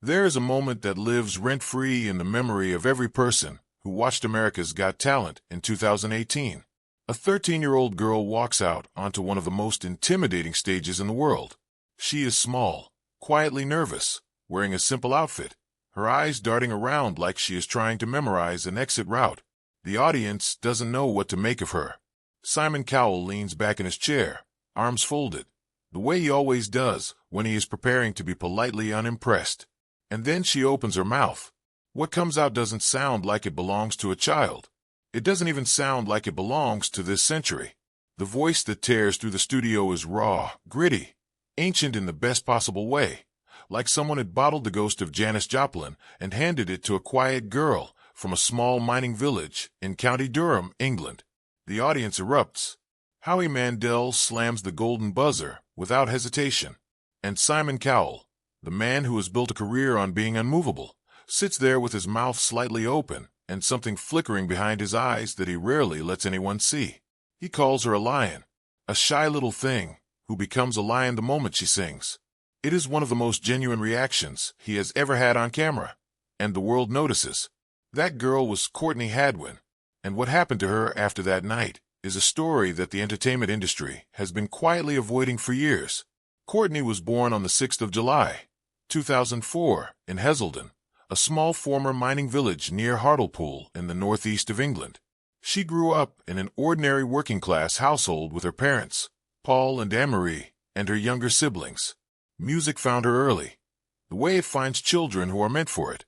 There is a moment that lives rent-free in the memory of every person who watched America's Got Talent in 2018. A 13-year-old girl walks out onto one of the most intimidating stages in the world. She is small, quietly nervous, wearing a simple outfit, her eyes darting around like she is trying to memorize an exit route. The audience doesn't know what to make of her. Simon Cowell leans back in his chair, arms folded, the way he always does when he is preparing to be politely unimpressed. And then she opens her mouth. What comes out doesn't sound like it belongs to a child. It doesn't even sound like it belongs to this century. The voice that tears through the studio is raw, gritty, ancient in the best possible way, like someone had bottled the ghost of Janis Joplin and handed it to a quiet girl from a small mining village in County Durham, England. The audience erupts. Howie Mandel slams the golden buzzer without hesitation. And Simon Cowell, the man who has built a career on being unmovable, sits there with his mouth slightly open and something flickering behind his eyes that he rarely lets anyone see. He calls her a lion, a shy little thing who becomes a lion the moment she sings. It is one of the most genuine reactions he has ever had on camera, and the world notices. That girl was Courtney Hadwin, and what happened to her after that night is a story that the entertainment industry has been quietly avoiding for years. Courtney was born on the 6th of July, 2004, in Heselden, a small former mining village near Hartlepool in the northeast of England. She grew up in an ordinary working-class household with her parents, Paul and Anne-Marie, and her younger siblings. Music found her early, the way it finds children who are meant for it,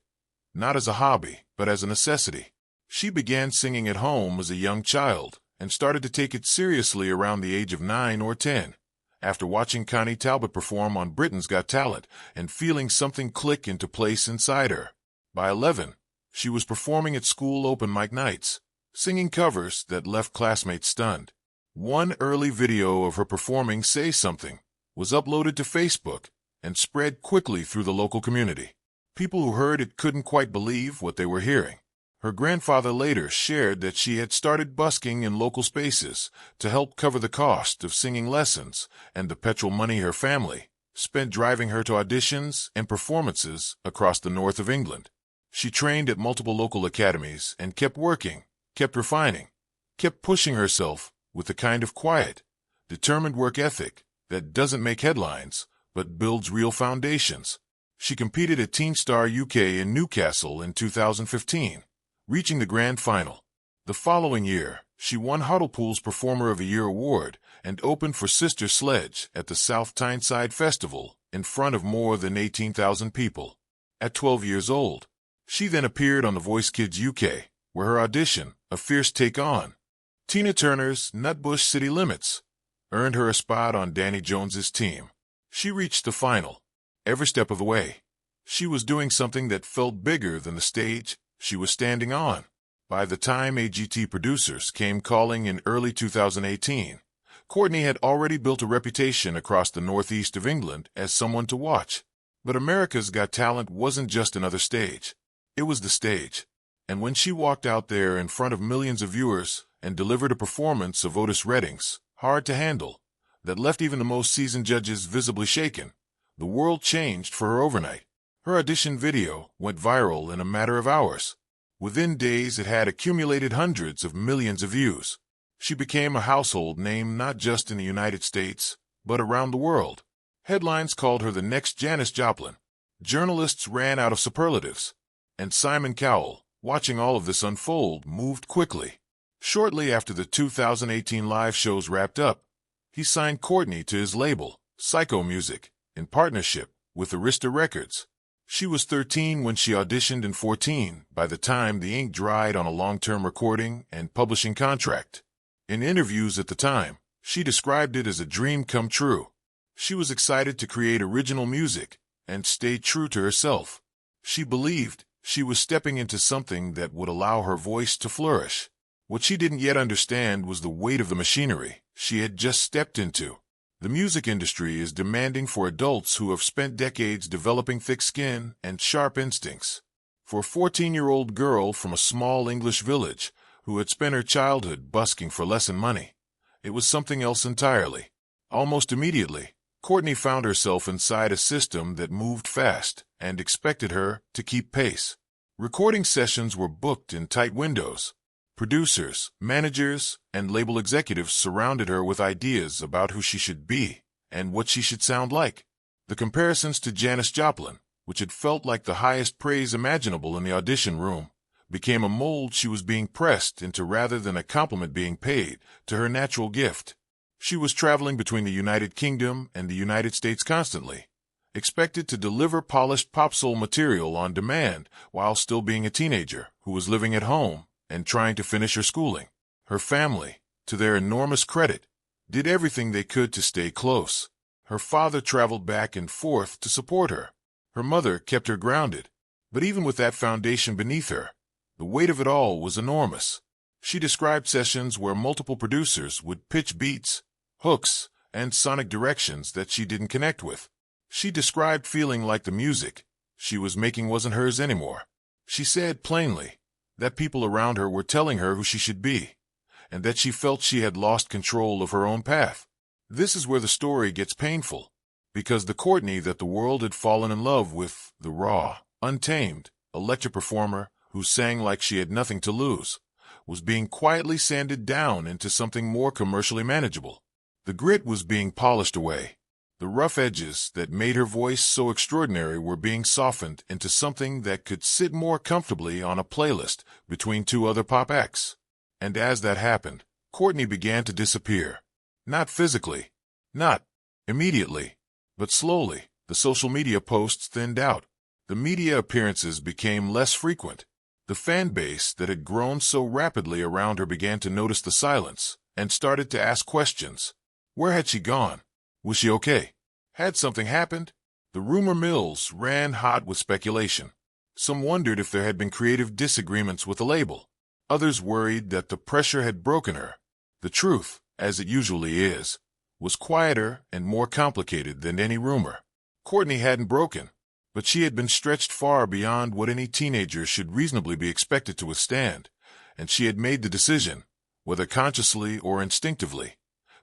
not as a hobby, but as a necessity. She began singing at home as a young child and started to take it seriously around the age of 9 or 10. After watching Connie Talbot perform on Britain's Got Talent and feeling something click into place inside her. By 11, she was performing at school open mic nights, singing covers that left classmates stunned. One early video of her performing Say Something was uploaded to Facebook and spread quickly through the local community. People who heard it couldn't quite believe what they were hearing. Her grandfather later shared that she had started busking in local spaces to help cover the cost of singing lessons and the petrol money her family spent driving her to auditions and performances across the north of England. She trained at multiple local academies and kept working, kept refining, kept pushing herself with the kind of quiet, determined work ethic that doesn't make headlines but builds real foundations. She competed at Teen Star UK in Newcastle in 2015. Reaching the grand final. The following year, she won Hartlepool's Performer of the Year award and opened for Sister Sledge at the South Tyneside Festival in front of more than 18,000 people. At 12 years old, she then appeared on The Voice Kids UK, where her audition, A Fierce Take On, Tina Turner's Nutbush City Limits, earned her a spot on Danny Jones's team. She reached the final. Every step of the way, she was doing something that felt bigger than the stage she was standing on. By the time AGT producers came calling in early 2018, Courtney had already built a reputation across the northeast of England as someone to watch. But America's Got Talent wasn't just another stage. It was the stage. And when she walked out there in front of millions of viewers and delivered a performance of Otis Redding's Hard to Handle that left even the most seasoned judges visibly shaken, the world changed for her overnight. Her audition video went viral in a matter of hours. Within days, it had accumulated hundreds of millions of views. She became a household name not just in the United States, but around the world. Headlines called her the next Janis Joplin. Journalists ran out of superlatives. And Simon Cowell, watching all of this unfold, moved quickly. Shortly after the 2018 live shows wrapped up, he signed Courtney to his label, Psycho Music, in partnership with Arista Records. She was 13 when she auditioned and 14 by the time the ink dried on a long-term recording and publishing contract. In interviews at the time, she described it as a dream come true. She was excited to create original music and stay true to herself. She believed she was stepping into something that would allow her voice to flourish. What she didn't yet understand was the weight of the machinery she had just stepped into. The music industry is demanding for adults who have spent decades developing thick skin and sharp instincts. For a 14-year-old girl from a small English village who had spent her childhood busking for less than money, it was something else entirely. Almost immediately, Courtney found herself inside a system that moved fast and expected her to keep pace. Recording sessions were booked in tight windows. Producers, managers, and label executives surrounded her with ideas about who she should be and what she should sound like. The comparisons to Janis Joplin, which had felt like the highest praise imaginable in the audition room, became a mold she was being pressed into rather than a compliment being paid to her natural gift. She was traveling between the United Kingdom and the United States constantly, expected to deliver polished pop soul material on demand while still being a teenager who was living at home and trying to finish her schooling. Her family, to their enormous credit, did everything they could to stay close. Her father traveled back and forth to support her. Her mother kept her grounded. But even with that foundation beneath her, the weight of it all was enormous. She described sessions where multiple producers would pitch beats, hooks, and sonic directions that she didn't connect with. She described feeling like the music she was making wasn't hers anymore. She said plainly that people around her were telling her who she should be, and that she felt she had lost control of her own path. This is where the story gets painful, because the Courtney that the world had fallen in love with, the raw, untamed, electric performer who sang like she had nothing to lose, was being quietly sanded down into something more commercially manageable. The grit was being polished away. The rough edges that made her voice so extraordinary were being softened into something that could sit more comfortably on a playlist between two other pop acts. And as that happened, Courtney began to disappear. Not physically, not immediately, but slowly. The social media posts thinned out. The media appearances became less frequent. The fan base that had grown so rapidly around her began to notice the silence and started to ask questions. Where had she gone? Was she okay? Had something happened? The rumor mills ran hot with speculation. Some wondered if there had been creative disagreements with the label. Others worried that the pressure had broken her. The truth, as it usually is, was quieter and more complicated than any rumor. Courtney hadn't broken, but she had been stretched far beyond what any teenager should reasonably be expected to withstand, and she had made the decision, whether consciously or instinctively,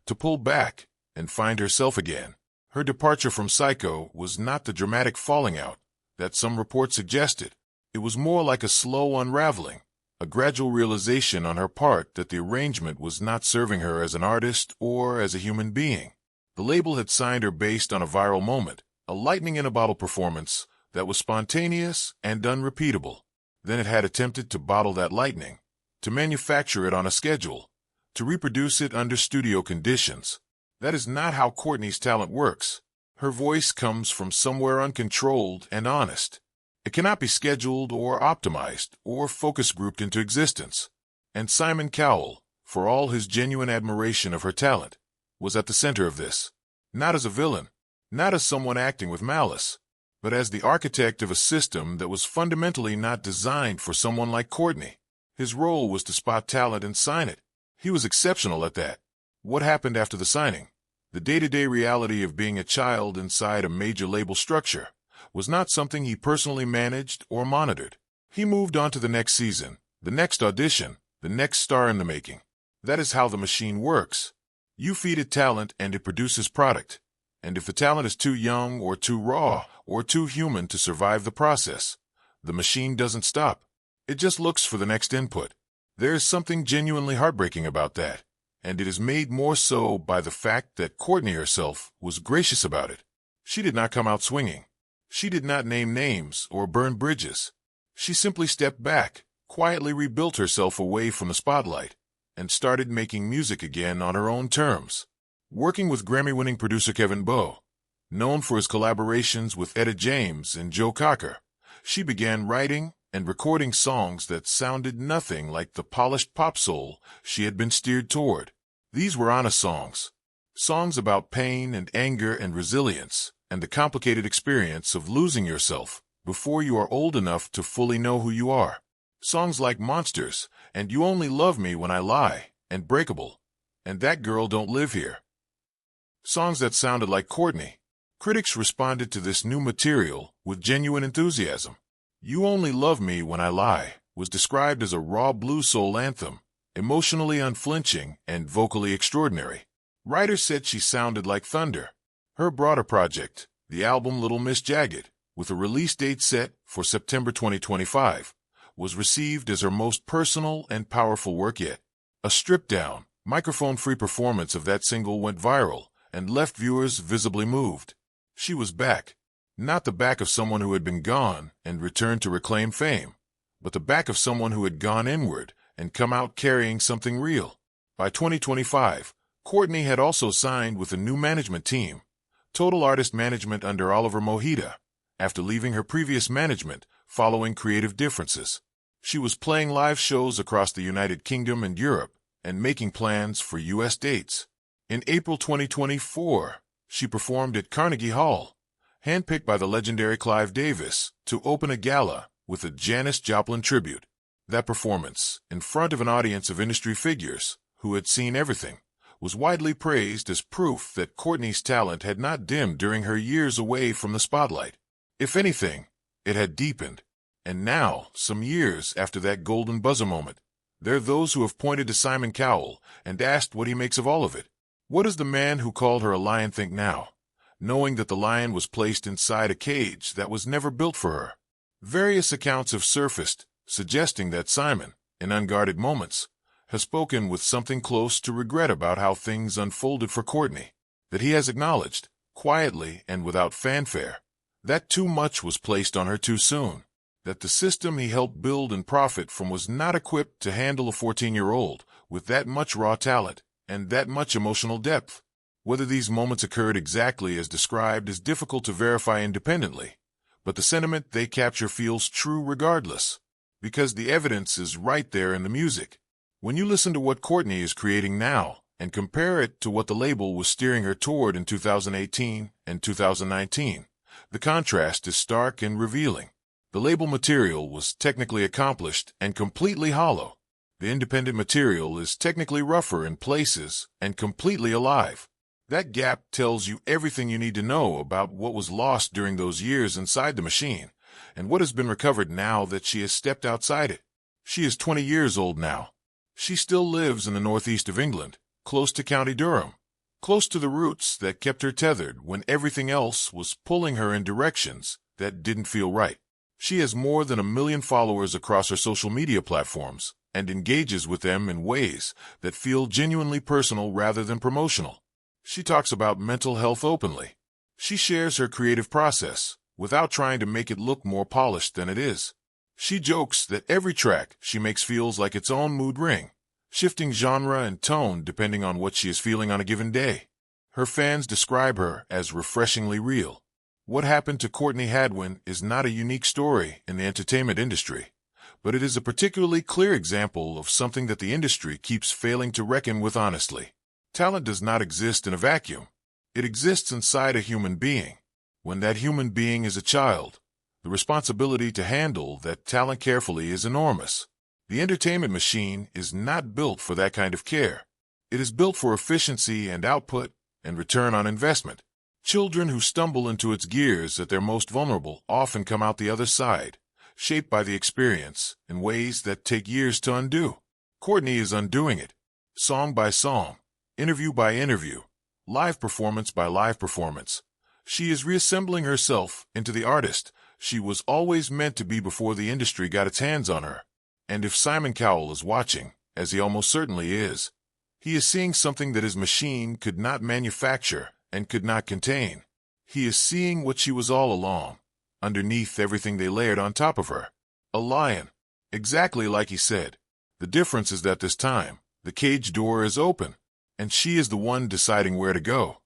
to pull back and find herself again. Her departure from Psycho was not the dramatic falling out that some reports suggested. It was more like a slow unraveling, a gradual realization on her part that the arrangement was not serving her as an artist or as a human being. The label had signed her based on a viral moment, a lightning-in-a-bottle performance that was spontaneous and unrepeatable. Then it had attempted to bottle that lightning, to manufacture it on a schedule, to reproduce it under studio conditions. That is not how Courtney's talent works. Her voice comes from somewhere uncontrolled and honest. It cannot be scheduled or optimized or focus grouped into existence. And Simon Cowell, for all his genuine admiration of her talent, was at the center of this. Not as a villain, not as someone acting with malice, but as the architect of a system that was fundamentally not designed for someone like Courtney. His role was to spot talent and sign it. He was exceptional at that. What happened after the signing? The day-to-day reality of being a child inside a major label structure was not something he personally managed or monitored. He moved on to the next season, the next audition, the next star in the making. That is how the machine works. You feed it talent and it produces product. And if the talent is too young or too raw or too human to survive the process, the machine doesn't stop. It just looks for the next input. There is something genuinely heartbreaking about that, and it is made more so by the fact that Courtney herself was gracious about it. She did not come out swinging. She did not name names or burn bridges. She simply stepped back, quietly rebuilt herself away from the spotlight, and started making music again on her own terms. Working with Grammy-winning producer Kevin Bowe, known for his collaborations with Etta James and Joe Cocker, she began writing and recording songs that sounded nothing like the polished pop soul she had been steered toward. These were honest songs. Songs about pain and anger and resilience, and the complicated experience of losing yourself before you are old enough to fully know who you are. Songs like Monsters, and You Only Love Me When I Lie, and Breakable, and That Girl Don't Live Here. Songs that sounded like Courtney. Critics responded to this new material with genuine enthusiasm. You Only Love Me When I Lie was described as a raw blue soul anthem, emotionally unflinching and vocally extraordinary. Writers said she sounded like thunder. Her broader project, the album Little Miss Jagged, with a release date set for September 2025, was received as her most personal and powerful work yet. A stripped-down, microphone-free performance of that single went viral and left viewers visibly moved. She was back. Not the back of someone who had been gone and returned to reclaim fame, but the back of someone who had gone inward and come out carrying something real. By 2025, Courtney had also signed with a new management team, Total Artist Management under Oliver Mojita, after leaving her previous management following creative differences. She was playing live shows across the United Kingdom and Europe and making plans for U.S. dates. In April 2024, she performed at Carnegie Hall, handpicked by the legendary Clive Davis to open a gala with a Janis Joplin tribute. That performance, in front of an audience of industry figures who had seen everything, was widely praised as proof that Courtney's talent had not dimmed during her years away from the spotlight. If anything, it had deepened. And now, some years after that golden buzzer moment, there are those who have pointed to Simon Cowell and asked what he makes of all of it. What does the man who called her a lion think now, knowing that the lion was placed inside a cage that was never built for her? Various accounts have surfaced, suggesting that Simon, in unguarded moments, has spoken with something close to regret about how things unfolded for Courtney, that he has acknowledged, quietly and without fanfare, that too much was placed on her too soon, that the system he helped build and profit from was not equipped to handle a 14-year-old with that much raw talent and that much emotional depth. Whether these moments occurred exactly as described is difficult to verify independently, but the sentiment they capture feels true regardless, because the evidence is right there in the music. When you listen to what Courtney is creating now and compare it to what the label was steering her toward in 2018 and 2019, the contrast is stark and revealing. The label material was technically accomplished and completely hollow. The independent material is technically rougher in places and completely alive. That gap tells you everything you need to know about what was lost during those years inside the machine and what has been recovered now that she has stepped outside it. She is 20 years old now. She still lives in the northeast of England, close to County Durham, close to the roots that kept her tethered when everything else was pulling her in directions that didn't feel right. She has more than 1 million followers across her social media platforms and engages with them in ways that feel genuinely personal rather than promotional. She talks about mental health openly. She shares her creative process without trying to make it look more polished than it is. She jokes that every track she makes feels like its own mood ring, shifting genre and tone depending on what she is feeling on a given day. Her fans describe her as refreshingly real. What happened to Courtney Hadwin is not a unique story in the entertainment industry, but it is a particularly clear example of something that the industry keeps failing to reckon with honestly. Talent does not exist in a vacuum. It exists inside a human being. When that human being is a child, the responsibility to handle that talent carefully is enormous. The entertainment machine is not built for that kind of care. It is built for efficiency and output and return on investment. Children who stumble into its gears at their most vulnerable often come out the other side, shaped by the experience in ways that take years to undo. Courtney is undoing it, song by song, interview by interview, live performance by live performance. She is reassembling herself into the artist she was always meant to be before the industry got its hands on her. And if Simon Cowell is watching, as he almost certainly is, he is seeing something that his machine could not manufacture and could not contain. He is seeing what she was all along, underneath everything they layered on top of her. A lion. Exactly like he said. The difference is that this time, the cage door is open, and she is the one deciding where to go.